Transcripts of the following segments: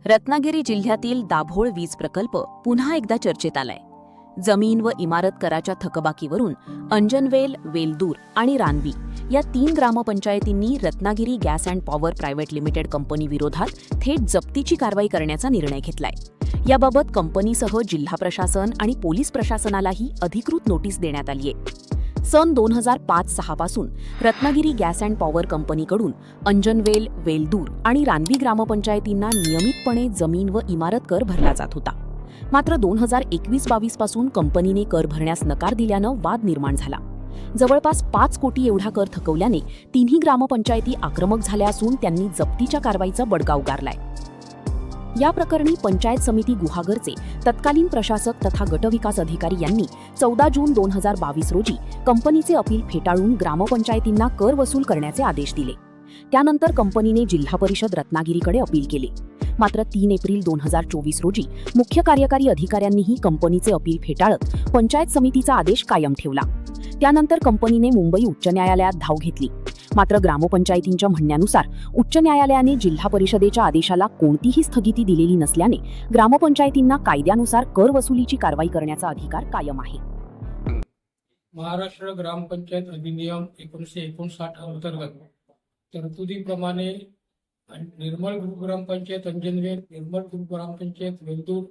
रत्नागिरी जिल्ह्यातील दाभोळ वीज प्रकल्प पुन्हा एकदा चर्चेत आलाय. जमीन व इमारत कराच्या थकबाकीवरून अंजनवेल, वेलदूर आणि रानवी या 3 ग्रामपंचायतींनी Ratnagiri gas and power private limited company विरोधात थेट जप्तीची कारवाई करण्याचा निर्णय घेतलाय. याबाबत कंपनीसह जिल्हा प्रशासन आणि पोलीस प्रशासनालाही अधिकृत नोटीस देण्यात आली आहे. सन 2005-06 पासून रत्नागिरी गॅस अँड पॉवर कंपनीकडून अंजनवेल, वेलदूर आणि रानवी ग्रामपंचायतींना नियमितपणे जमीन व इमारत कर भरला जात होता. मात्र 2021-22 पासून कंपनीने कर भरण्यास नकार दिल्यानं वाद निर्माण झाला. जवळपास 5 कोटी एवढा कर थकवल्याने तिन्ही ग्रामपंचायती आक्रमक झाल्या असून त्यांनी जप्तीच्या कारवाईचा बडगा उगारलाय. या प्रकरणी पंचायत समिती गुहागरचे तत्कालीन प्रशासक तथा गटविकास अधिकारी यांनी 14 जून 2022 रोजी कंपनीचे अपील फेटाळून ग्रामपंचायतींना कर वसूल करण्याचे आदेश दिले. त्यानंतर कंपनीने जिल्हा परिषद रत्नागिरीकडे अपील केले. मात्र 3 एप्रिल 2024 रोजी मुख्य कार्यकारी अधिकाऱ्यांनीही कंपनीचे अपील फेटाळत पंचायत समितीचा आदेश कायम ठेवला. त्यानंतर कंपनीने मुंबई उच्च न्यायालयात धाव घेतली. मात्र ग्रामपंचायतींच्या म्हणण्यानुसार उच्च न्यायालयाने जिल्हा परिषदेच्या आदेशाला कोणतीही स्थगिती दिलेली नसल्याने ग्रामपंचायतींना कायद्यानुसार कर वसुलीची कारवाई करण्याचा अधिकार कायम आहे. महाराष्ट्र ग्रामपंचायत अधिनियम 1959 अंतर्गत तरतुदीप्रमाणे निर्मल ग्रामपंचायत अंजनवेल, निर्मल ग्रामपंचायत वेलदूर,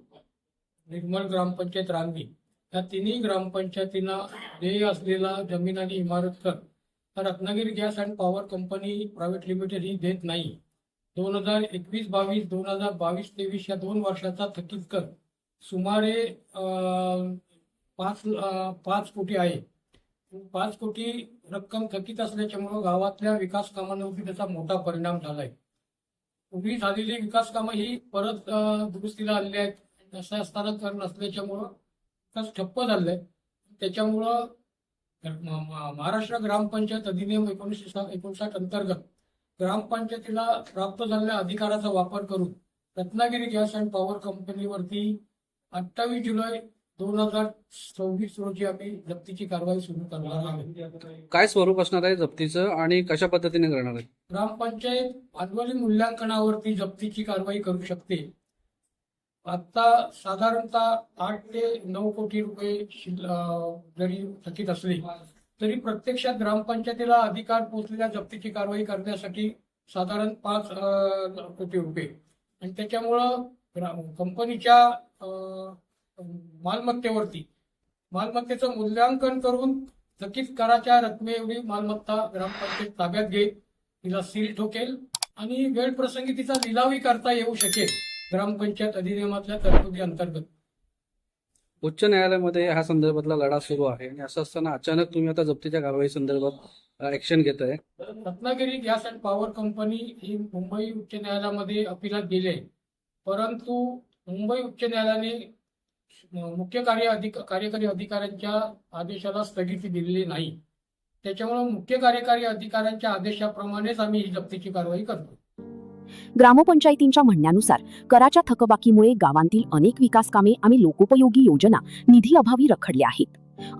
निर्मल ग्रामपंचायत रानवी या तिन्ही ग्रामपंचायतींना देय असलेला जमीन आणि इमारत कर हा Ratnagiri gas and power company private limited ही देत नाही. 2021-22, 2022-23 या 2 वर्षाचा थकीत कर सुमारे 5 कोटी आहे. 5 कोटी रक्कम थकीत असल्याच्यामुळे गावातल्या विकास कामांवरती त्याचा मोठा परिणाम झालाय. पूर्वी झालेली विकास कामं ही परत दुरुस्तीला आलेली आहेत. असं असताना कर नसल्याच्यामुळं विकास ठप्प झालाय. त्याच्यामुळं महाराष्ट्र ग्रामपंचायत अधिनियम 1959 अंतर्गत ग्रामपंचायतीला प्राप्त झालेल्या अधिकाराचा वापर करून रत्नागिरी गॅस अँड पॉवर कंपनीवरती 28 जुलै 2024 रोजी आम्ही जप्तीची कारवाई सुरू करणार आहोत. काय स्वरूप असणार आहे जप्तीचं आणि कशा पद्धतीने करणार आहे? ग्रामपंचायत भांडवली मूल्यांकनावरती जप्तीची कारवाई करू शकते. आता साधारणतः 8 ते 9 कोटी रुपये जरी थकीत असले तरी प्रत्यक्षात ग्रामपंचायतीला अधिकार पोचलेल्या जप्तीची कारवाई करण्यासाठी साधारण 5 कोटी रुपये आणि त्याच्यामुळं कंपनीच्या मालमत्तेचं मूल्यांकन करून थकीत कराच्या रकमेएवढी मालमत्ता ग्रामपंचायत ताब्यात घेईल, तिला सील ठोकेल आणि वेळ प्रसंगी तिचा लिलावही करता येऊ शकेल ग्रामपंचायत अधिनियमातल्या तरतुदी अंतर्गत. उच्च न्यायालयामध्ये ह्या संदर्भातला लढा सुरू आहे आणि असं असताना अचानक तुम्ही आता जप्तीच्या कारवाई संदर्भात ऍक्शन घेत आहे. Ratnagiri gas and power company ही मुंबई उच्च न्यायालयामध्ये अपिलात गेले, परंतु मुंबई उच्च न्यायालयाने मुख्य कार्यकारी अधिकाऱ्यांच्या आदेशाला स्थगिती दिलेली नाही. त्याच्यामुळे मुख्य कार्यकारी अधिकाऱ्यांच्या आदेशाप्रमाणेच आम्ही ही जप्तीची कारवाई करतो. ग्रामपंचायतींच्या म्हणण्यानुसार कराच्या थकबाकीमुळे गावांतील अनेक विकास कामे आणि लोकोपयोगी योजना निधी अभावी रखडल्या आहेत.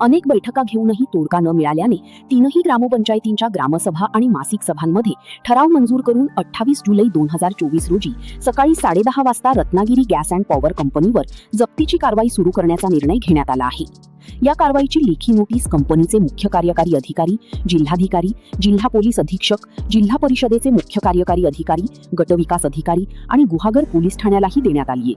अनेक बैठका घेऊनही तोडगा न मिळाल्याने तीनही ग्रामपंचायतींच्या ग्रामसभा आणि मासिक सभांमध्ये ठराव मंजूर करून 28 जुलै 2024 रोजी सकाळी 10:30 वाजता रत्नागिरी गॅस अँड पॉवर कंपनीवर जप्तीची कारवाई सुरू करण्याचा निर्णय घेण्यात आला आहे. या कारवाईची लेखी नोटीस कंपनीचे मुख्य कार्यकारी अधिकारी, जिल्हाधिकारी, जिल्हा पोलीस अधीक्षक, जिल्हा परिषदेचे मुख्य कार्यकारी अधिकारी, गटविकास अधिकारी आणि गुहागर पोलीस ठाण्यालाही देण्यात आली आहे.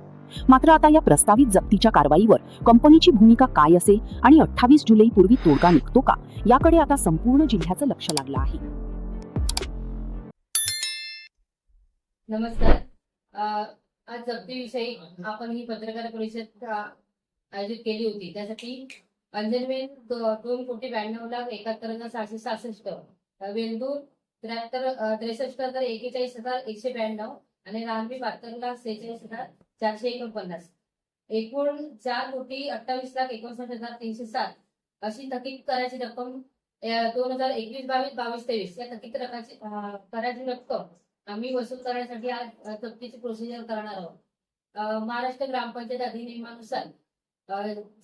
मात्र आता या प्रस्तावित जप्तीच्या कारवाईवर कंपनीची भूमिका काय असेल आणि 28 जुलै पूर्वी तोडगा निघतो का याकडे आता संपूर्ण जिल्ह्याचं लक्ष लागलं आहे. नमस्कार. आज जप्तीविषयी आपण ही पत्रकार परिषद आयोजित केली होती. त्यासाठी अंजनवेल 2,92,71,766, वेलदूर 63,63,41,192 आणि रानवी 72,46,449 एकूण 4,28,59,307 अशी थकीत करायची रक्कम 2021-22-23 या थकीत करायची रक्कम आम्ही वसूल करण्यासाठी आज जप्तीची प्रोसिजर करणार आहोत. महाराष्ट्र ग्रामपंचायत अधिनियमानुसार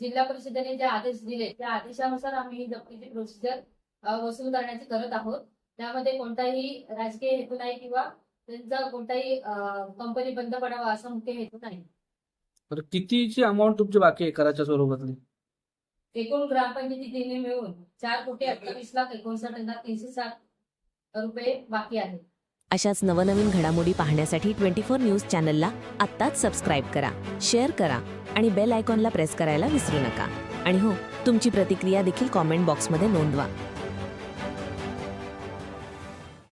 जिल्हा परिषदेने जे आदेश दिले त्या आदेशानुसार आम्ही ही जप्तीची प्रोसिजर वसूल करण्याची करत आहोत. त्यामध्ये कोणताही राजकीय हेतू नाही किंवा त्यांचा कोणताही कंपनी बंद पडावा असा मुख्य हेतू नाही. तर कितीची अमाऊंट तुमची बाकी आहे कराच्या स्वरूपातली? एकूण ग्रामपंचायती तिन्ही मिळून 4,28,59,360 रुपये बाकी आहेत. अशाच नवनवीन घडामोडी पाहण्यासाठी 24 न्यूज चॅनलला आत्ताच सबस्क्राईब करा, शेअर करा आणि बेल आयकॉनला प्रेस करायला विसरू नका. आणि हो, तुमची प्रतिक्रिया देखील कॉमेंट बॉक्समध्ये नोंदवा.